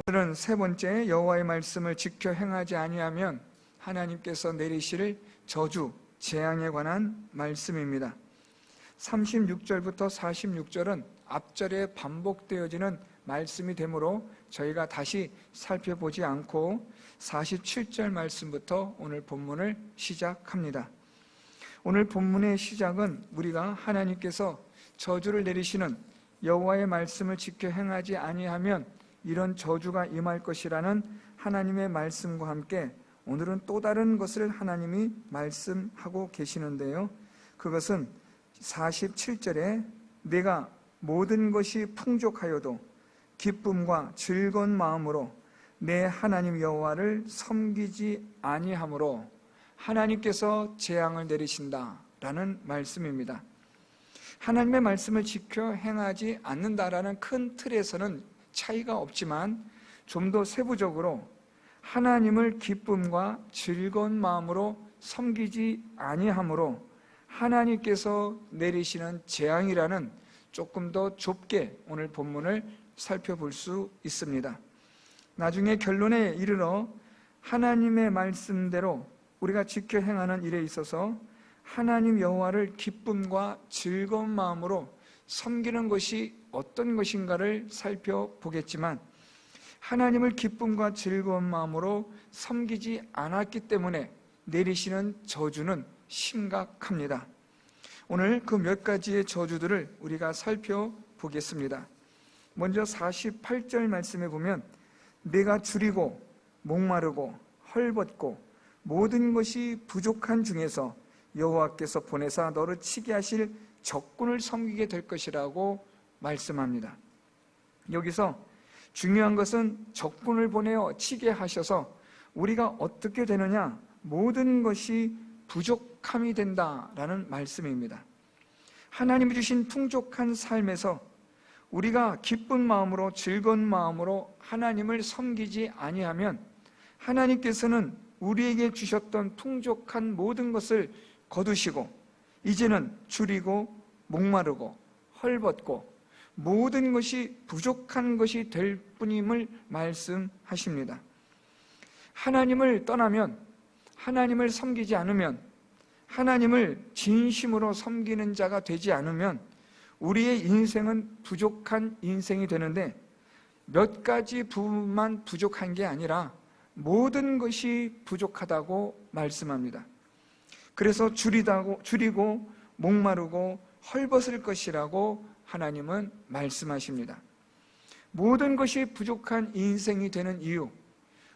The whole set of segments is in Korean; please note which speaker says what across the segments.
Speaker 1: 오늘은 세 번째, 여호와의 말씀을 지켜 행하지 아니하면 하나님께서 내리실 저주, 재앙에 관한 말씀입니다. 36절부터 46절은 앞절에 반복되어지는 말씀이 되므로 저희가 다시 살펴보지 않고 47절 말씀부터 오늘 본문을 시작합니다. 오늘 본문의 시작은 우리가 하나님께서 저주를 내리시는 여호와의 말씀을 지켜 행하지 아니하면 이런 저주가 임할 것이라는 하나님의 말씀과 함께 오늘은 또 다른 것을 하나님이 말씀하고 계시는데요, 그것은 47절에 내가 모든 것이 풍족하여도 기쁨과 즐거운 마음으로 내 하나님 여호와를 섬기지 아니하므로 하나님께서 재앙을 내리신다라는 말씀입니다. 하나님의 말씀을 지켜 행하지 않는다라는 큰 틀에서는 차이가 없지만 좀 더 세부적으로 하나님을 기쁨과 즐거운 마음으로 섬기지 아니하므로 하나님께서 내리시는 재앙이라는 조금 더 좁게 오늘 본문을 살펴볼 수 있습니다. 나중에 결론에 이르러 하나님의 말씀대로 우리가 지켜 행하는 일에 있어서 하나님 여호와를 기쁨과 즐거운 마음으로 섬기는 것이 어떤 것인가를 살펴보겠지만, 하나님을 기쁨과 즐거운 마음으로 섬기지 않았기 때문에 내리시는 저주는 심각합니다. 오늘 그 몇 가지의 저주들을 우리가 살펴보겠습니다. 먼저 48절 말씀에 보면 내가 줄이고 목마르고 헐벗고 모든 것이 부족한 중에서 여호와께서 보내사 너를 치게 하실 적군을 섬기게 될 것이라고 말씀합니다. 여기서 중요한 것은 적군을 보내어 치게 하셔서 우리가 어떻게 되느냐, 모든 것이 부족함이 된다라는 말씀입니다. 하나님이 주신 풍족한 삶에서 우리가 기쁜 마음으로 즐거운 마음으로 하나님을 섬기지 아니하면 하나님께서는 우리에게 주셨던 풍족한 모든 것을 거두시고 이제는 줄이고 목마르고 헐벗고 모든 것이 부족한 것이 될 뿐임을 말씀하십니다. 하나님을 떠나면, 하나님을 섬기지 않으면, 하나님을 진심으로 섬기는 자가 되지 않으면 우리의 인생은 부족한 인생이 되는데, 몇 가지 부분만 부족한 게 아니라 모든 것이 부족하다고 말씀합니다. 그래서 줄이고 목마르고 헐벗을 것이라고 하나님은 말씀하십니다. 모든 것이 부족한 인생이 되는 이유,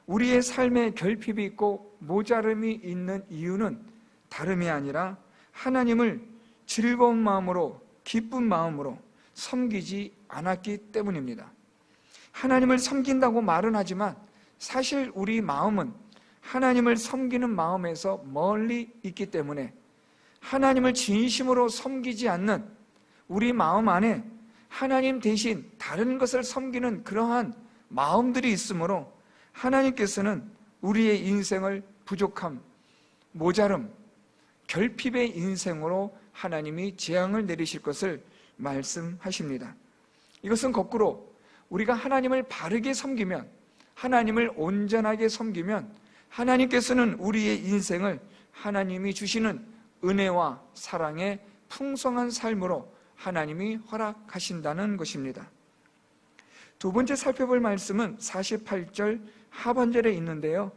Speaker 1: 우리의 삶에 결핍이 있고 모자름이 있는 이유는 다름이 아니라 하나님을 즐거운 마음으로 기쁜 마음으로 섬기지 않았기 때문입니다. 하나님을 섬긴다고 말은 하지만 사실 우리 마음은 하나님을 섬기는 마음에서 멀리 있기 때문에 하나님을 진심으로 섬기지 않는 우리 마음 안에 하나님 대신 다른 것을 섬기는 그러한 마음들이 있으므로 하나님께서는 우리의 인생을 부족함, 모자름, 결핍의 인생으로 하나님이 재앙을 내리실 것을 말씀하십니다. 이것은 거꾸로 우리가 하나님을 바르게 섬기면, 하나님을 온전하게 섬기면 하나님께서는 우리의 인생을 하나님이 주시는 은혜와 사랑의 풍성한 삶으로 하나님이 허락하신다는 것입니다. 두 번째 살펴볼 말씀은 48절 하반절에 있는데요,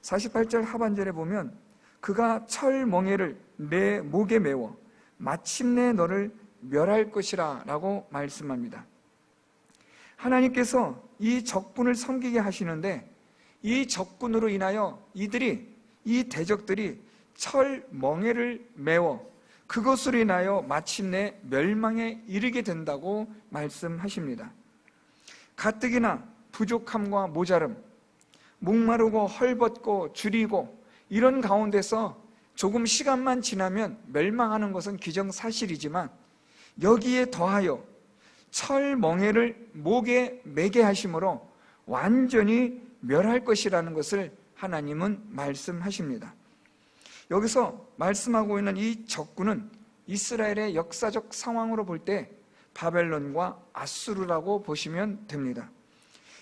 Speaker 1: 48절 하반절에 보면 그가 철멍에를 내 목에 메워 마침내 너를 멸할 것이라 라고 말씀합니다. 하나님께서 이 적군을 섬기게 하시는데 이 적군으로 인하여 이 대적들이 철멍에를 메워 그것으로 인하여 마침내 멸망에 이르게 된다고 말씀하십니다. 가뜩이나 부족함과 모자름, 목마르고 헐벗고 줄이고 이런 가운데서 조금 시간만 지나면 멸망하는 것은 기정사실이지만 여기에 더하여 철멍에를 목에 매게 하심으로 완전히 멸할 것이라는 것을 하나님은 말씀하십니다. 여기서 말씀하고 있는 이 적군은 이스라엘의 역사적 상황으로 볼 때 바벨론과 아수르라고 보시면 됩니다.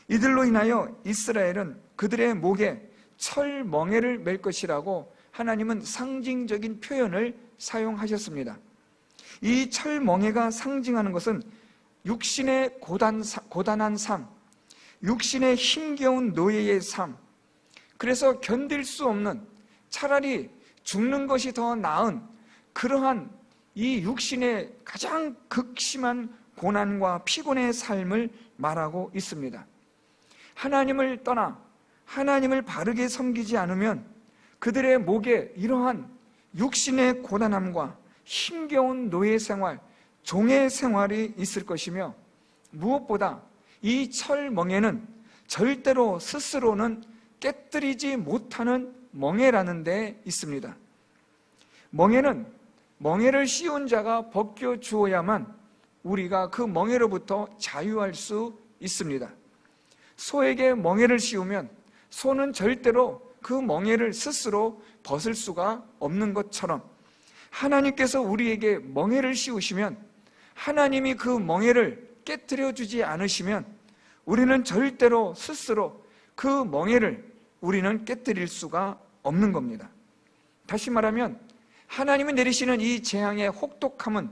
Speaker 1: 이들로 인하여 이스라엘은 그들의 목에 철멍에를 맬 것이라고 하나님은 상징적인 표현을 사용하셨습니다. 이 철멍에가 상징하는 것은 육신의 고단한 삶, 육신의 힘겨운 노예의 삶, 그래서 견딜 수 없는, 차라리 죽는 것이 더 나은 그러한 이 육신의 가장 극심한 고난과 피곤의 삶을 말하고 있습니다. 하나님을 떠나 하나님을 바르게 섬기지 않으면 그들의 목에 이러한 육신의 고단함과 힘겨운 노예 생활, 종의 생활이 있을 것이며, 무엇보다 이 철멍에는 절대로 스스로는 깨뜨리지 못하는 멍에라는 데 있습니다. 멍에를 씌운 자가 벗겨 주어야만 우리가 그 멍에로부터 자유할 수 있습니다. 소에게 멍에를 씌우면 소는 절대로 그 멍에를 스스로 벗을 수가 없는 것처럼, 하나님께서 우리에게 멍에를 씌우시면, 하나님이 그 멍에를 깨뜨려 주지 않으시면 우리는 절대로 스스로 그 멍에를 우리는 깨뜨릴 수가 없는 겁니다. 다시 말하면 하나님이 내리시는 이 재앙의 혹독함은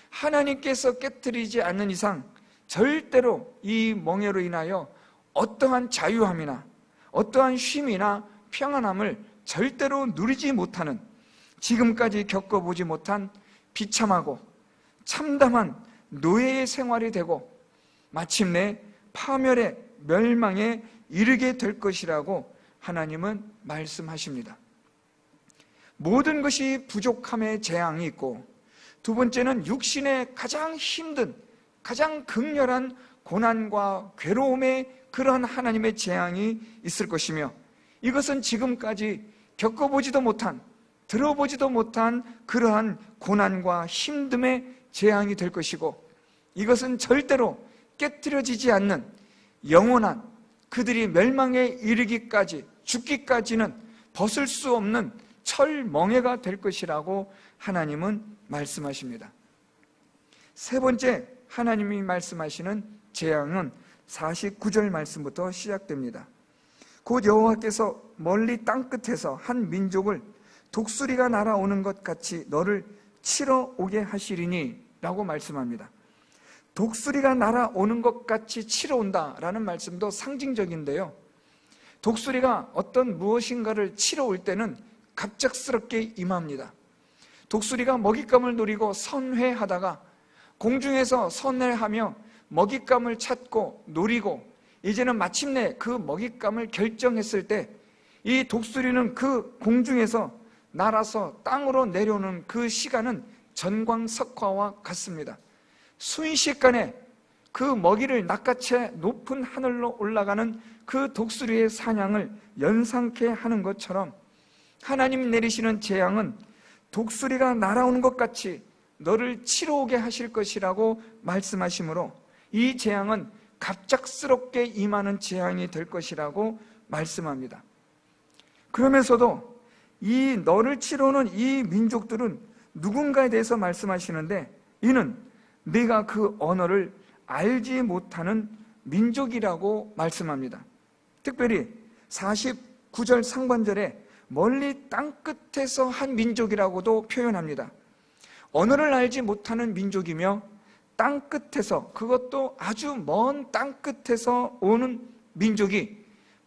Speaker 1: 하나님께서 깨뜨리지 않는 이상 절대로 이 멍에로 인하여 어떠한 자유함이나 어떠한 쉼이나 평안함을 절대로 누리지 못하는, 지금까지 겪어보지 못한 비참하고 참담한 노예의 생활이 되고 마침내 파멸의 멸망에 이르게 될 것이라고 하나님은 말씀하십니다. 모든 것이 부족함의 재앙이 있고, 두 번째는 육신의 가장 힘든, 가장 극렬한 고난과 괴로움의 그러한 하나님의 재앙이 있을 것이며, 이것은 지금까지 겪어보지도 못한, 들어보지도 못한 그러한 고난과 힘듦의 재앙이 될 것이고, 이것은 절대로 깨뜨려지지 않는 영원한, 그들이 멸망에 이르기까지, 죽기까지는 벗을 수 없는 철멍에가 될 것이라고 하나님은 말씀하십니다. 세 번째 하나님이 말씀하시는 재앙은 49절 말씀부터 시작됩니다. 곧 여호와께서 멀리 땅끝에서 한 민족을 독수리가 날아오는 것 같이 너를 치러 오게 하시리니 라고 말씀합니다. 독수리가 날아오는 것 같이 치러 온다라는 말씀도 상징적인데요, 독수리가 어떤 무엇인가를 치러 올 때는 갑작스럽게 임합니다. 독수리가 먹잇감을 노리고 선회하다가 공중에서 선회하며 먹잇감을 찾고 노리고 이제는 마침내 그 먹잇감을 결정했을 때, 이 독수리는 그 공중에서 날아서 땅으로 내려오는 그 시간은 전광석화와 같습니다. 순식간에 그 먹이를 낚아채 높은 하늘로 올라가는 그 독수리의 사냥을 연상케 하는 것처럼, 하나님이 내리시는 재앙은 독수리가 날아오는 것 같이 너를 치러 오게 하실 것이라고 말씀하시므로, 이 재앙은 갑작스럽게 임하는 재앙이 될 것이라고 말씀합니다. 그러면서도 이 너를 치러 오는 이 민족들은 누군가에 대해서 말씀하시는데, 이는 네가 그 언어를 알지 못하는 민족이라고 말씀합니다. 특별히 49절 상반절에 멀리 땅끝에서 한 민족이라고도 표현합니다. 언어를 알지 못하는 민족이며 땅끝에서, 그것도 아주 먼 땅끝에서 오는 민족이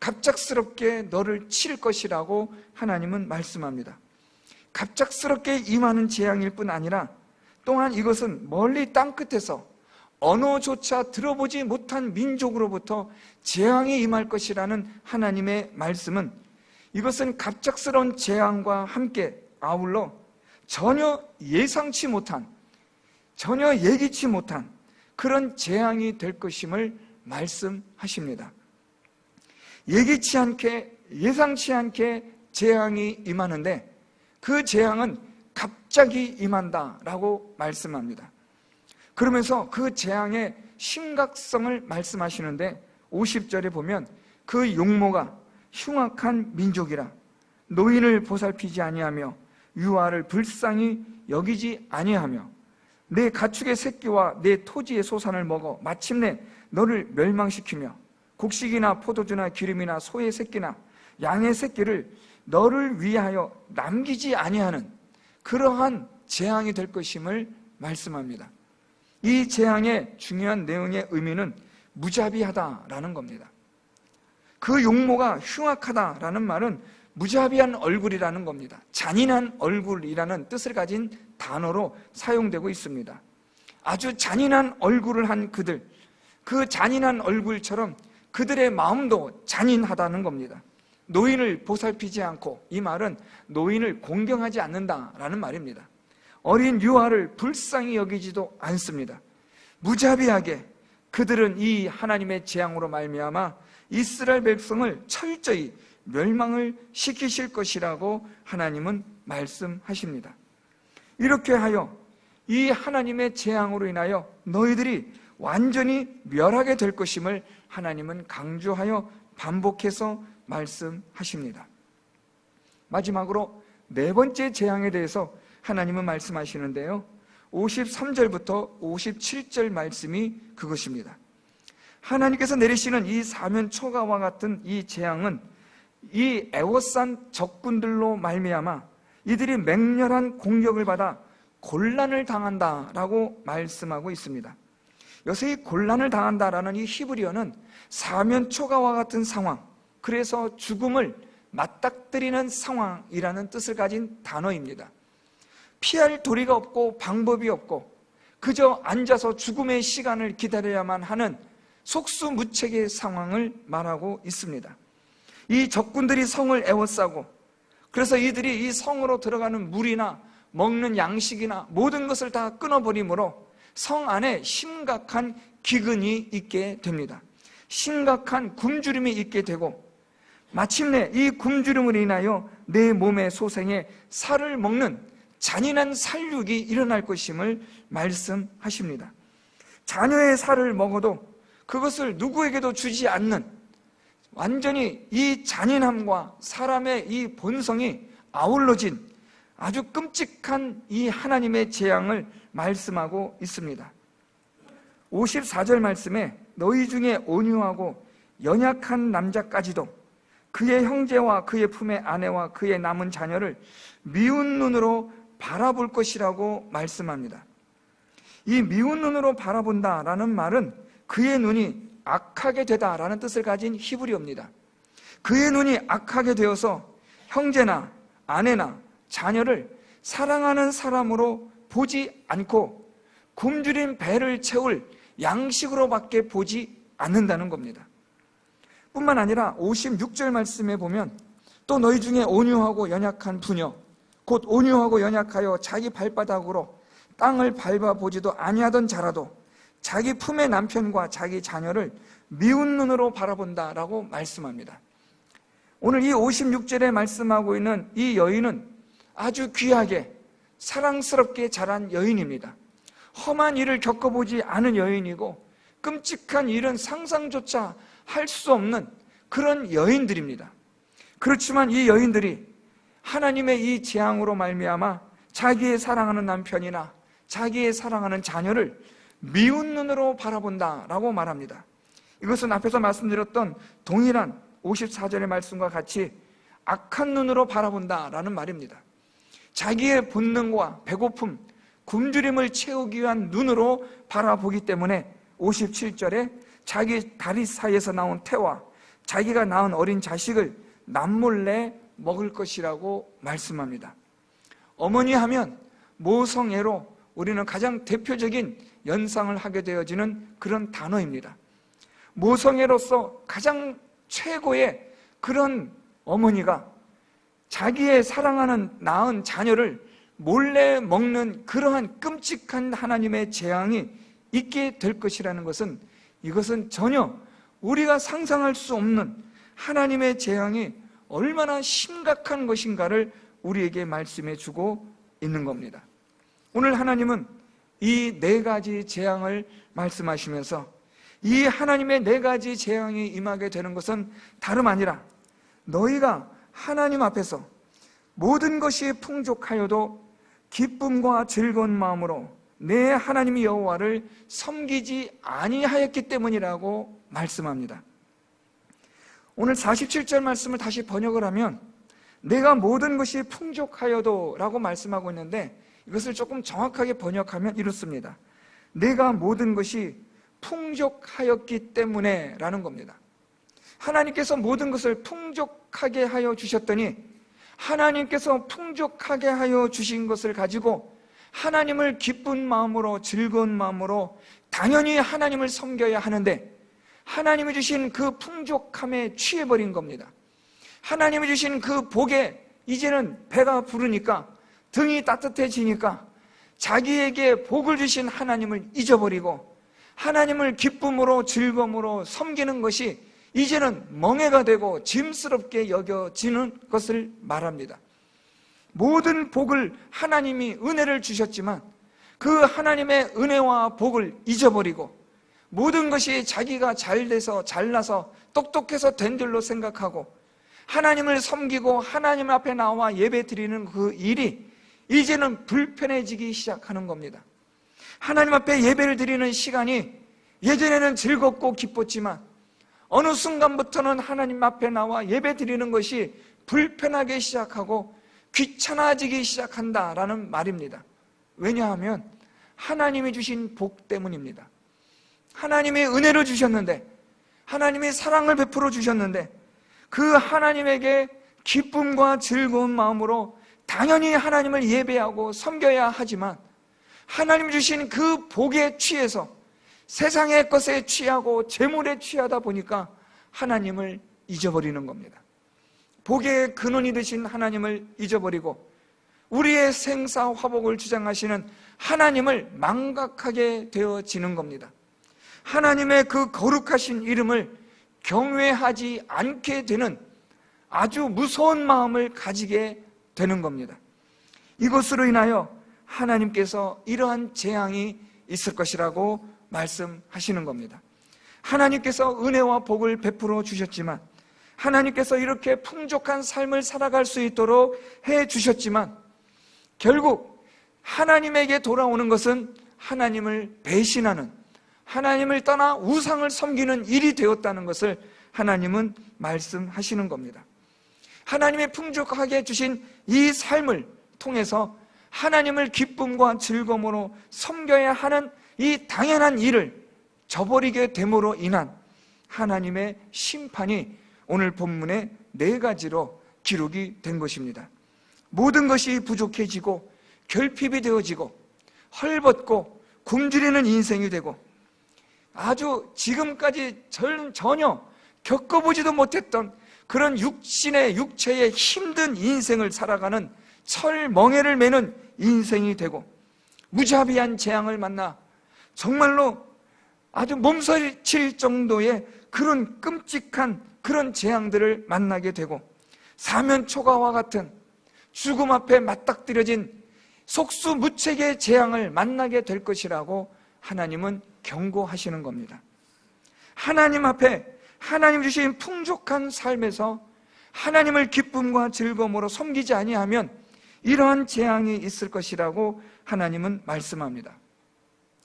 Speaker 1: 갑작스럽게 너를 칠 것이라고 하나님은 말씀합니다. 갑작스럽게 임하는 재앙일 뿐 아니라 또한 이것은 멀리 땅끝에서 언어조차 들어보지 못한 민족으로부터 재앙이 임할 것이라는 하나님의 말씀은, 이것은 갑작스러운 재앙과 함께 아울러 전혀 예상치 못한, 전혀 예기치 못한 그런 재앙이 될 것임을 말씀하십니다. 예기치 않게, 예상치 않게 재앙이 임하는데 그 재앙은 갑자기 임한다라고 말씀합니다. 그러면서 그 재앙의 심각성을 말씀하시는데 50절에 보면 그 용모가 흉악한 민족이라 노인을 보살피지 아니하며 유아를 불쌍히 여기지 아니하며 내 가축의 새끼와 내 토지의 소산을 먹어 마침내 너를 멸망시키며 곡식이나 포도주나 기름이나 소의 새끼나 양의 새끼를 너를 위하여 남기지 아니하는 그러한 재앙이 될 것임을 말씀합니다. 이 재앙의 중요한 내용의 의미는 무자비하다라는 겁니다. 그 용모가 흉악하다라는 말은 무자비한 얼굴이라는 겁니다. 잔인한 얼굴이라는 뜻을 가진 단어로 사용되고 있습니다. 아주 잔인한 얼굴을 한 그들, 그 잔인한 얼굴처럼 그들의 마음도 잔인하다는 겁니다. 노인을 보살피지 않고, 이 말은 노인을 공경하지 않는다라는 말입니다. 어린 유아를 불쌍히 여기지도 않습니다. 무자비하게 그들은 이 하나님의 재앙으로 말미암아 이스라엘 백성을 철저히 멸망을 시키실 것이라고 하나님은 말씀하십니다. 이렇게 하여 이 하나님의 재앙으로 인하여 너희들이 완전히 멸하게 될 것임을 하나님은 강조하여 반복해서 말씀하십니다. 마지막으로 네 번째 재앙에 대해서 하나님은 말씀하시는데요, 53절부터 57절 말씀이 그것입니다. 하나님께서 내리시는 이 사면초가와 같은 이 재앙은 이 애워싼 적군들로 말미암아 이들이 맹렬한 공격을 받아 곤란을 당한다라고 말씀하고 있습니다. 여기서 이 곤란을 당한다라는 이 히브리어는 사면초가와 같은 상황, 그래서 죽음을 맞닥뜨리는 상황이라는 뜻을 가진 단어입니다. 피할 도리가 없고 방법이 없고 그저 앉아서 죽음의 시간을 기다려야만 하는 속수무책의 상황을 말하고 있습니다. 이 적군들이 성을 에워싸고, 그래서 이들이 이 성으로 들어가는 물이나 먹는 양식이나 모든 것을 다 끊어버리므로 성 안에 심각한 기근이 있게 됩니다. 심각한 굶주림이 있게 되고, 마침내 이 굶주림으로 인하여 내 몸의 소생에 살을 먹는 잔인한 살육이 일어날 것임을 말씀하십니다. 자녀의 살을 먹어도 그것을 누구에게도 주지 않는, 완전히 이 잔인함과 사람의 이 본성이 아울러진 아주 끔찍한 이 하나님의 재앙을 말씀하고 있습니다. 54절 말씀에 너희 중에 온유하고 연약한 남자까지도 그의 형제와 그의 품의 아내와 그의 남은 자녀를 미운 눈으로 바라볼 것이라고 말씀합니다. 이 미운 눈으로 바라본다라는 말은 그의 눈이 악하게 되다라는 뜻을 가진 히브리어입니다. 그의 눈이 악하게 되어서 형제나 아내나 자녀를 사랑하는 사람으로 보지 않고 굶주린 배를 채울 양식으로밖에 보지 않는다는 겁니다. 뿐만 아니라 56절 말씀에 보면 또 너희 중에 온유하고 연약한 부녀, 곧 온유하고 연약하여 자기 발바닥으로 땅을 밟아보지도 아니하던 자라도 자기 품의 남편과 자기 자녀를 미운 눈으로 바라본다라고 말씀합니다. 오늘 이 56절에 말씀하고 있는 이 여인은 아주 귀하게 사랑스럽게 자란 여인입니다. 험한 일을 겪어보지 않은 여인이고 끔찍한 일은 상상조차 할 수 없는 그런 여인들입니다. 그렇지만 이 여인들이 하나님의 이 재앙으로 말미암아 자기의 사랑하는 남편이나 자기의 사랑하는 자녀를 미운 눈으로 바라본다라고 말합니다. 이것은 앞에서 말씀드렸던 동일한 54절의 말씀과 같이 악한 눈으로 바라본다라는 말입니다. 자기의 본능과 배고픔, 굶주림을 채우기 위한 눈으로 바라보기 때문에 57절에 자기 다리 사이에서 나온 태와 자기가 낳은 어린 자식을 남몰래 먹을 것이라고 말씀합니다. 어머니 하면 모성애로 우리는 가장 대표적인 연상을 하게 되어지는 그런 단어입니다. 모성애로서 가장 최고의 그런 어머니가 자기의 사랑하는 낳은 자녀를 몰래 먹는 그러한 끔찍한 하나님의 재앙이 있게 될 것이라는 것은, 이것은 전혀 우리가 상상할 수 없는 하나님의 재앙이 얼마나 심각한 것인가를 우리에게 말씀해 주고 있는 겁니다. 오늘 하나님은 이 네 가지 재앙을 말씀하시면서 이 하나님의 네 가지 재앙이 임하게 되는 것은 다름 아니라 너희가 하나님 앞에서 모든 것이 풍족하여도 기쁨과 즐거운 마음으로 내 하나님 여호와를 섬기지 아니하였기 때문이라고 말씀합니다. 오늘 47절 말씀을 다시 번역을 하면 내가 모든 것이 풍족하여도 라고 말씀하고 있는데, 이것을 조금 정확하게 번역하면 이렇습니다. 내가 모든 것이 풍족하였기 때문에 라는 겁니다. 하나님께서 모든 것을 풍족하게 하여 주셨더니, 하나님께서 풍족하게 하여 주신 것을 가지고 하나님을 기쁜 마음으로, 즐거운 마음으로 당연히 하나님을 섬겨야 하는데, 하나님이 주신 그 풍족함에 취해버린 겁니다. 하나님이 주신 그 복에 이제는 배가 부르니까, 등이 따뜻해지니까 자기에게 복을 주신 하나님을 잊어버리고 하나님을 기쁨으로, 즐거움으로 섬기는 것이 이제는 멍해가 되고 짐스럽게 여겨지는 것을 말합니다. 모든 복을 하나님이 은혜를 주셨지만 그 하나님의 은혜와 복을 잊어버리고 모든 것이 자기가 잘 돼서, 잘나서, 똑똑해서 된 줄로 생각하고 하나님을 섬기고 하나님 앞에 나와 예배 드리는 그 일이 이제는 불편해지기 시작하는 겁니다. 하나님 앞에 예배를 드리는 시간이 예전에는 즐겁고 기뻤지만 어느 순간부터는 하나님 앞에 나와 예배 드리는 것이 불편하기 시작하고 귀찮아지기 시작한다라는 말입니다. 왜냐하면 하나님이 주신 복 때문입니다. 하나님이 은혜를 주셨는데, 하나님이 사랑을 베풀어 주셨는데, 그 하나님에게 기쁨과 즐거운 마음으로 당연히 하나님을 예배하고 섬겨야 하지만 하나님 주신 그 복에 취해서 세상의 것에 취하고 재물에 취하다 보니까 하나님을 잊어버리는 겁니다. 복의 근원이 되신 하나님을 잊어버리고 우리의 생사 화복을 주장하시는 하나님을 망각하게 되어지는 겁니다. 하나님의 그 거룩하신 이름을 경외하지 않게 되는 아주 무서운 마음을 가지게 되는 겁니다. 이것으로 인하여 하나님께서 이러한 재앙이 있을 것이라고 말씀하시는 겁니다. 하나님께서 은혜와 복을 베풀어 주셨지만, 하나님께서 이렇게 풍족한 삶을 살아갈 수 있도록 해 주셨지만 결국 하나님에게 돌아오는 것은 하나님을 배신하는, 하나님을 떠나 우상을 섬기는 일이 되었다는 것을 하나님은 말씀하시는 겁니다. 하나님의 풍족하게 주신 이 삶을 통해서 하나님을 기쁨과 즐거움으로 섬겨야 하는 이 당연한 일을 저버리게 됨으로 인한 하나님의 심판이 오늘 본문의 4가지로 기록이 된 것입니다. 모든 것이 부족해지고 결핍이 되어지고 헐벗고 굶주리는 인생이 되고 아주 지금까지 전혀 겪어보지도 못했던 그런 육체의 힘든 인생을 살아가는 철멍에를 매는 인생이 되고 무자비한 재앙을 만나 정말로 아주 몸서리칠 정도의 그런 끔찍한 그런 재앙들을 만나게 되고 사면초가와 같은 죽음 앞에 맞닥뜨려진 속수무책의 재앙을 만나게 될 것이라고 하나님은 경고하시는 겁니다. 하나님 앞에 하나님 주신 풍족한 삶에서 하나님을 기쁨과 즐거움으로 섬기지 아니하면 이러한 재앙이 있을 것이라고 하나님은 말씀합니다.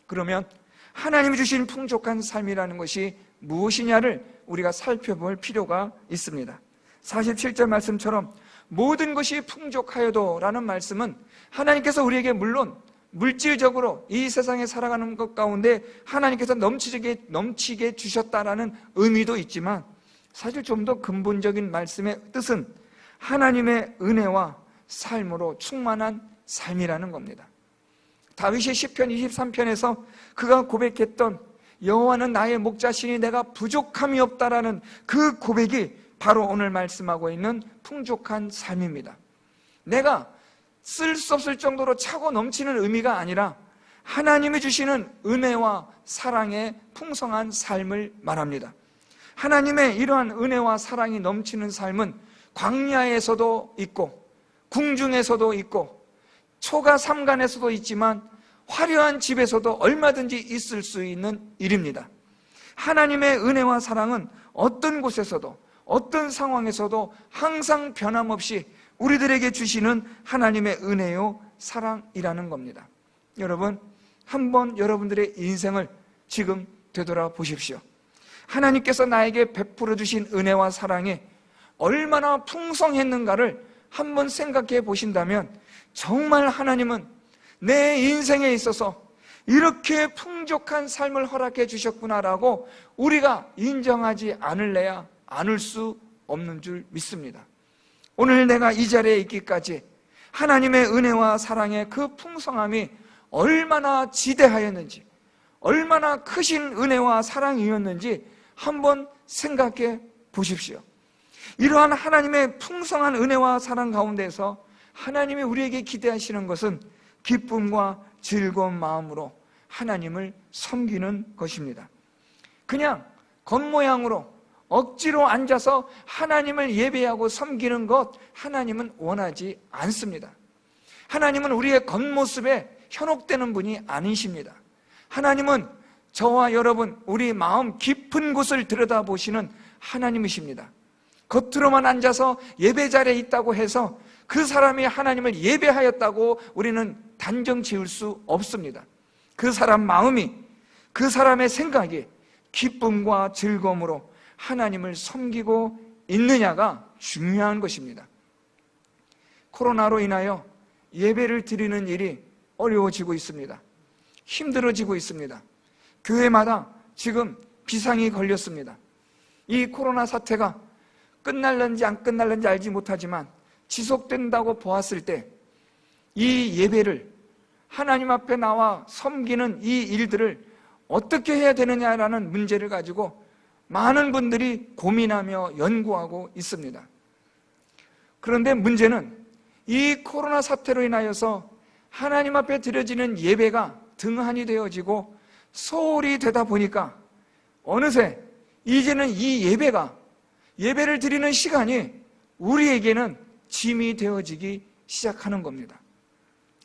Speaker 1: 그러면 하나님이 주신 풍족한 삶이라는 것이 무엇이냐를 우리가 살펴볼 필요가 있습니다. 47절 말씀처럼 모든 것이 풍족하여도 라는 말씀은 하나님께서 우리에게 물론 물질적으로 이 세상에 살아가는 것 가운데 하나님께서 넘치게 주셨다라는 의미도 있지만 사실 좀 더 근본적인 말씀의 뜻은 하나님의 은혜와 삶으로 충만한 삶이라는 겁니다. 다윗이 시편 23편에서 그가 고백했던 여호와는 나의 목자시니 내가 부족함이 없다라는 그 고백이 바로 오늘 말씀하고 있는 풍족한 삶입니다. 내가 쓸 수 없을 정도로 차고 넘치는 의미가 아니라 하나님이 주시는 은혜와 사랑의 풍성한 삶을 말합니다. 하나님의 이러한 은혜와 사랑이 넘치는 삶은 광야에서도 있고 궁중에서도 있고 초가 삼간에서도 있지만 화려한 집에서도 얼마든지 있을 수 있는 일입니다. 하나님의 은혜와 사랑은 어떤 곳에서도 어떤 상황에서도 항상 변함없이 우리들에게 주시는 하나님의 은혜요 사랑이라는 겁니다. 여러분, 한번 여러분들의 인생을 지금 되돌아보십시오. 하나님께서 나에게 베풀어 주신 은혜와 사랑이 얼마나 풍성했는가를 한번 생각해 보신다면 정말 하나님은 내 인생에 있어서 이렇게 풍족한 삶을 허락해 주셨구나라고 우리가 인정하지 않을래야 않을 수 없는 줄 믿습니다. 오늘 내가 이 자리에 있기까지 하나님의 은혜와 사랑의 그 풍성함이 얼마나 지대하였는지, 얼마나 크신 은혜와 사랑이었는지 한번 생각해 보십시오. 이러한 하나님의 풍성한 은혜와 사랑 가운데서 하나님이 우리에게 기대하시는 것은 기쁨과 즐거운 마음으로 하나님을 섬기는 것입니다. 그냥 겉모양으로 억지로 앉아서 하나님을 예배하고 섬기는 것 하나님은 원하지 않습니다. 하나님은 우리의 겉모습에 현혹되는 분이 아니십니다. 하나님은 저와 여러분 우리 마음 깊은 곳을 들여다보시는 하나님이십니다. 겉으로만 앉아서 예배 자리에 있다고 해서 그 사람이 하나님을 예배하였다고 우리는 단정 지을 수 없습니다. 그 사람 마음이, 그 사람의 생각이 기쁨과 즐거움으로 하나님을 섬기고 있느냐가 중요한 것입니다. 코로나로 인하여 예배를 드리는 일이 어려워지고 있습니다. 힘들어지고 있습니다. 교회마다 지금 비상이 걸렸습니다. 이 코로나 사태가 끝날는지 안 끝날는지 알지 못하지만 지속된다고 보았을 때 이 예배를 하나님 앞에 나와 섬기는 이 일들을 어떻게 해야 되느냐라는 문제를 가지고 많은 분들이 고민하며 연구하고 있습니다. 그런데 문제는 이 코로나 사태로 인하여서 하나님 앞에 드려지는 예배가 등한이 되어지고 소홀히 되다 보니까 어느새 이제는 이 예배를 드리는 시간이 우리에게는 짐이 되어지기 시작하는 겁니다.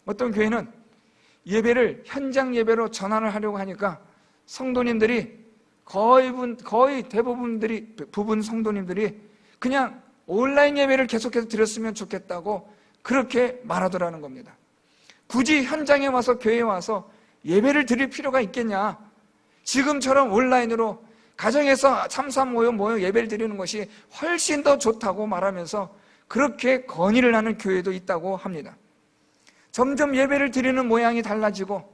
Speaker 1: 어떤 교회는 예배를 현장 예배로 전환을 하려고 하니까 성도님들이 거의 대부분 성도님들이 그냥 온라인 예배를 계속해서 드렸으면 좋겠다고 그렇게 말하더라는 겁니다. 굳이 현장에 와서 교회에 와서 예배를 드릴 필요가 있겠냐? 지금처럼 온라인으로 가정에서 335 모여 예배를 드리는 것이 훨씬 더 좋다고 말하면서 그렇게 건의를 하는 교회도 있다고 합니다. 점점 예배를 드리는 모양이 달라지고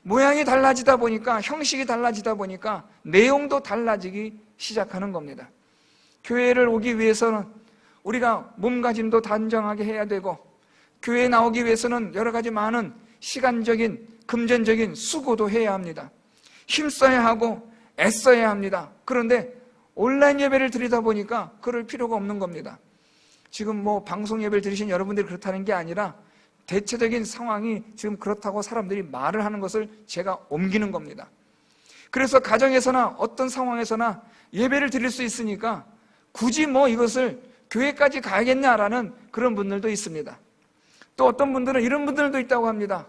Speaker 1: 모양이 달라지다 보니까 형식이 달라지다 보니까 내용도 달라지기 시작하는 겁니다. 교회를 오기 위해서는 우리가 몸가짐도 단정하게 해야 되고 교회에 나오기 위해서는 여러 가지 많은 시간적인 금전적인 수고도 해야 합니다. 힘써야 하고 애써야 합니다. 그런데 온라인 예배를 드리다 보니까 그럴 필요가 없는 겁니다. 지금 방송 예배를 드리신 여러분들이 그렇다는 게 아니라 대체적인 상황이 지금 그렇다고 사람들이 말을 하는 것을 제가 옮기는 겁니다. 그래서 가정에서나 어떤 상황에서나 예배를 드릴 수 있으니까 굳이 이것을 교회까지 가야겠냐라는 그런 분들도 있습니다. 또 어떤 분들은 이런 분들도 있다고 합니다.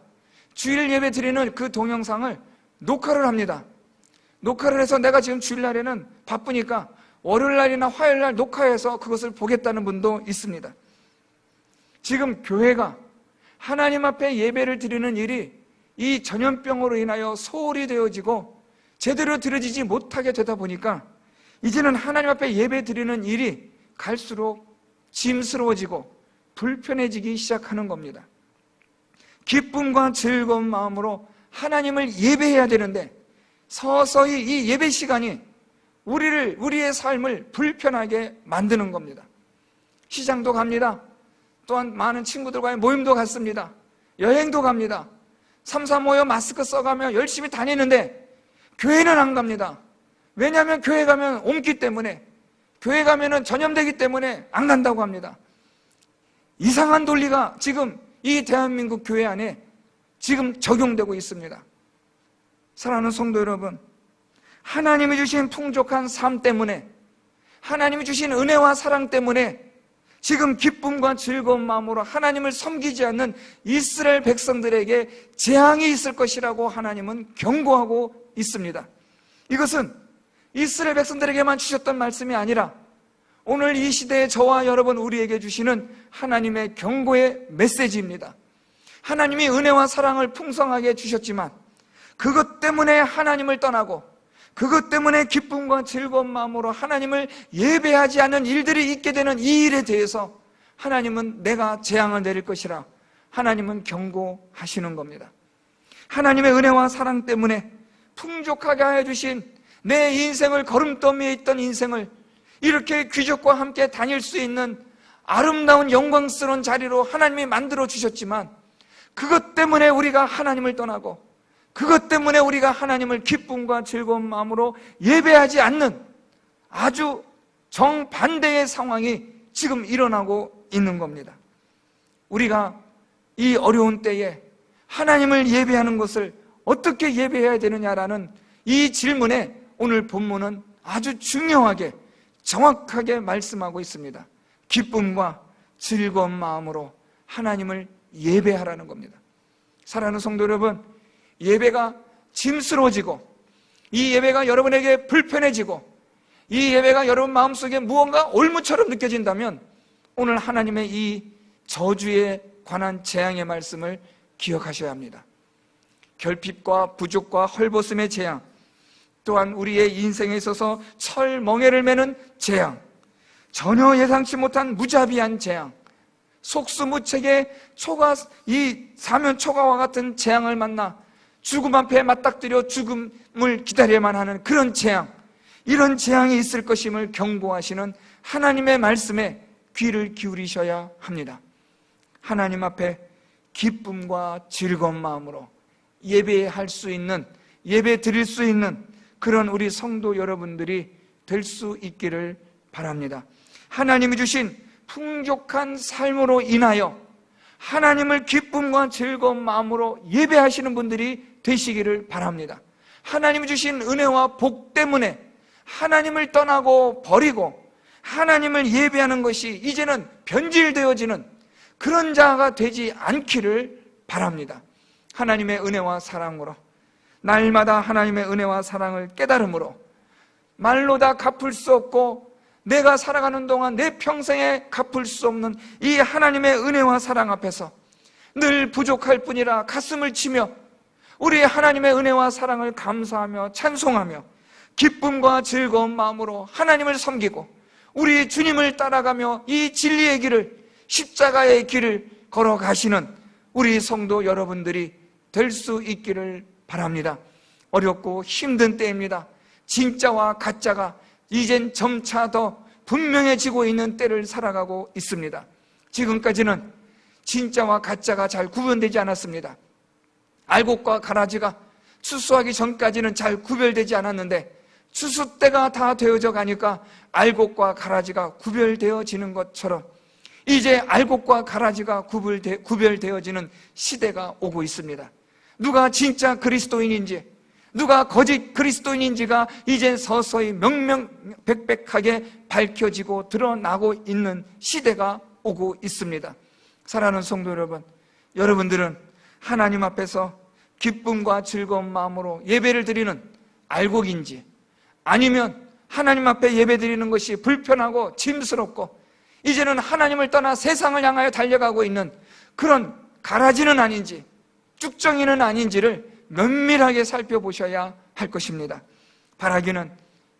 Speaker 1: 주일 예배 드리는 그 동영상을 녹화를 합니다. 녹화를 해서 내가 지금 주일날에는 바쁘니까 월요일날이나 화요일날 녹화해서 그것을 보겠다는 분도 있습니다. 지금 교회가 하나님 앞에 예배를 드리는 일이 이 전염병으로 인하여 소홀히 되어지고 제대로 드려지지 못하게 되다 보니까 이제는 하나님 앞에 예배 드리는 일이 갈수록 짐스러워지고 불편해지기 시작하는 겁니다. 기쁨과 즐거운 마음으로 하나님을 예배해야 되는데 서서히 이 예배 시간이 우리의 삶을 불편하게 만드는 겁니다. 시장도 갑니다. 또한 많은 친구들과의 모임도 갔습니다. 여행도 갑니다. 335 마스크 써가며 열심히 다니는데 교회는 안 갑니다. 왜냐하면 교회 가면 옮기 때문에, 교회 가면은 전염되기 때문에 안 간다고 합니다. 이상한 논리가 지금 이 대한민국 교회 안에 지금 적용되고 있습니다. 사랑하는 성도 여러분, 하나님이 주신 풍족한 삶 때문에, 하나님이 주신 은혜와 사랑 때문에 지금 기쁨과 즐거운 마음으로 하나님을 섬기지 않는 이스라엘 백성들에게 재앙이 있을 것이라고 하나님은 경고하고 있습니다. 이것은 이스라엘 백성들에게만 주셨던 말씀이 아니라 오늘 이 시대에 저와 여러분 우리에게 주시는 하나님의 경고의 메시지입니다. 하나님이 은혜와 사랑을 풍성하게 주셨지만 그것 때문에 하나님을 떠나고 그것 때문에 기쁨과 즐거운 마음으로 하나님을 예배하지 않는 일들이 있게 되는 이 일에 대해서 하나님은 내가 재앙을 내릴 것이라 하나님은 경고하시는 겁니다. 하나님의 은혜와 사랑 때문에 풍족하게 하여 주신 내 인생을, 걸음더미에 있던 인생을 이렇게 귀족과 함께 다닐 수 있는 아름다운 영광스러운 자리로 하나님이 만들어 주셨지만, 그것 때문에 우리가 하나님을 떠나고 그것 때문에 우리가 하나님을 기쁨과 즐거운 마음으로 예배하지 않는 아주 정반대의 상황이 지금 일어나고 있는 겁니다. 우리가 이 어려운 때에 하나님을 예배하는 것을 어떻게 예배해야 되느냐라는 이 질문에 오늘 본문은 아주 중요하게 정확하게 말씀하고 있습니다. 기쁨과 즐거운 마음으로 하나님을 예배하라는 겁니다. 사랑하는 성도 여러분, 예배가 짐스러워지고 이 예배가 여러분에게 불편해지고 이 예배가 여러분 마음속에 무언가 올무처럼 느껴진다면 오늘 하나님의 이 저주에 관한 재앙의 말씀을 기억하셔야 합니다. 결핍과 부족과 헐벗음의 재앙, 또한 우리의 인생에 있어서 철멍에를 매는 재앙, 전혀 예상치 못한 무자비한 재앙, 속수무책의 이 사면초가와 같은 재앙을 만나 죽음 앞에 맞닥뜨려 죽음을 기다려야만 하는 그런 재앙, 이런 재앙이 있을 것임을 경고하시는 하나님의 말씀에 귀를 기울이셔야 합니다. 하나님 앞에 기쁨과 즐거운 마음으로 예배할 수 있는, 예배 드릴 수 있는 그런 우리 성도 여러분들이 될 수 있기를 바랍니다. 하나님이 주신 풍족한 삶으로 인하여 하나님을 기쁨과 즐거운 마음으로 예배하시는 분들이 되시기를 바랍니다. 하나님이 주신 은혜와 복 때문에 하나님을 떠나고 버리고 하나님을 예배하는 것이 이제는 변질되어지는 그런 자가 되지 않기를 바랍니다. 하나님의 은혜와 사랑으로, 날마다 하나님의 은혜와 사랑을 깨달음으로 말로 다 갚을 수 없고 내가 살아가는 동안 내 평생에 갚을 수 없는 이 하나님의 은혜와 사랑 앞에서 늘 부족할 뿐이라 가슴을 치며 우리 하나님의 은혜와 사랑을 감사하며 찬송하며 기쁨과 즐거운 마음으로 하나님을 섬기고 우리 주님을 따라가며 이 진리의 길을, 십자가의 길을 걸어가시는 우리 성도 여러분들이 될 수 있기를 바랍니다. 어렵고 힘든 때입니다. 진짜와 가짜가 이젠 점차 더 분명해지고 있는 때를 살아가고 있습니다. 지금까지는 진짜와 가짜가 잘 구분되지 않았습니다. 알곡과 가라지가 추수하기 전까지는 잘 구별되지 않았는데 추수 때가 다 되어져 가니까 알곡과 가라지가 구별되어지는 것처럼 이제 알곡과 가라지가 구별되어지는 시대가 오고 있습니다. 누가 진짜 그리스도인인지, 누가 거짓 그리스도인인지가 이제 서서히 명명백백하게 밝혀지고 드러나고 있는 시대가 오고 있습니다. 사랑하는 성도 여러분, 여러분들은 하나님 앞에서 기쁨과 즐거운 마음으로 예배를 드리는 알곡인지, 아니면 하나님 앞에 예배 드리는 것이 불편하고 짐스럽고 이제는 하나님을 떠나 세상을 향하여 달려가고 있는 그런 가라지는 아닌지, 쭉정이는 아닌지를 면밀하게 살펴보셔야 할 것입니다. 바라기는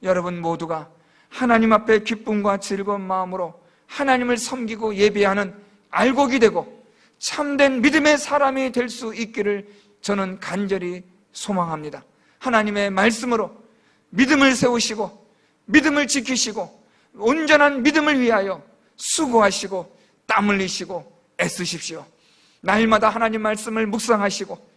Speaker 1: 여러분 모두가 하나님 앞에 기쁨과 즐거운 마음으로 하나님을 섬기고 예배하는 알곡이 되고 참된 믿음의 사람이 될 수 있기를 저는 간절히 소망합니다. 하나님의 말씀으로 믿음을 세우시고 믿음을 지키시고 온전한 믿음을 위하여 수고하시고 땀 흘리시고 애쓰십시오. 날마다 하나님 말씀을 묵상하시고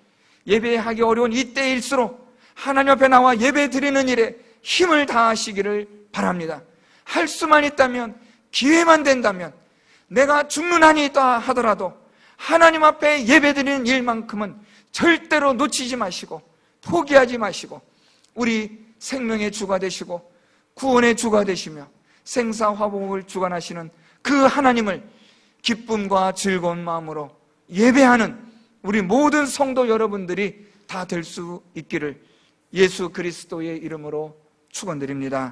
Speaker 1: 예배하기 어려운 이때일수록 하나님 앞에 나와 예배 드리는 일에 힘을 다하시기를 바랍니다. 할 수만 있다면, 기회만 된다면, 내가 죽는 한이 있다 하더라도 하나님 앞에 예배 드리는 일만큼은 절대로 놓치지 마시고 포기하지 마시고 우리 생명의 주가 되시고 구원의 주가 되시며 생사화복을 주관하시는 그 하나님을 기쁨과 즐거운 마음으로 예배하는 우리 모든 성도 여러분들이 다 될 수 있기를 예수 그리스도의 이름으로 축원드립니다.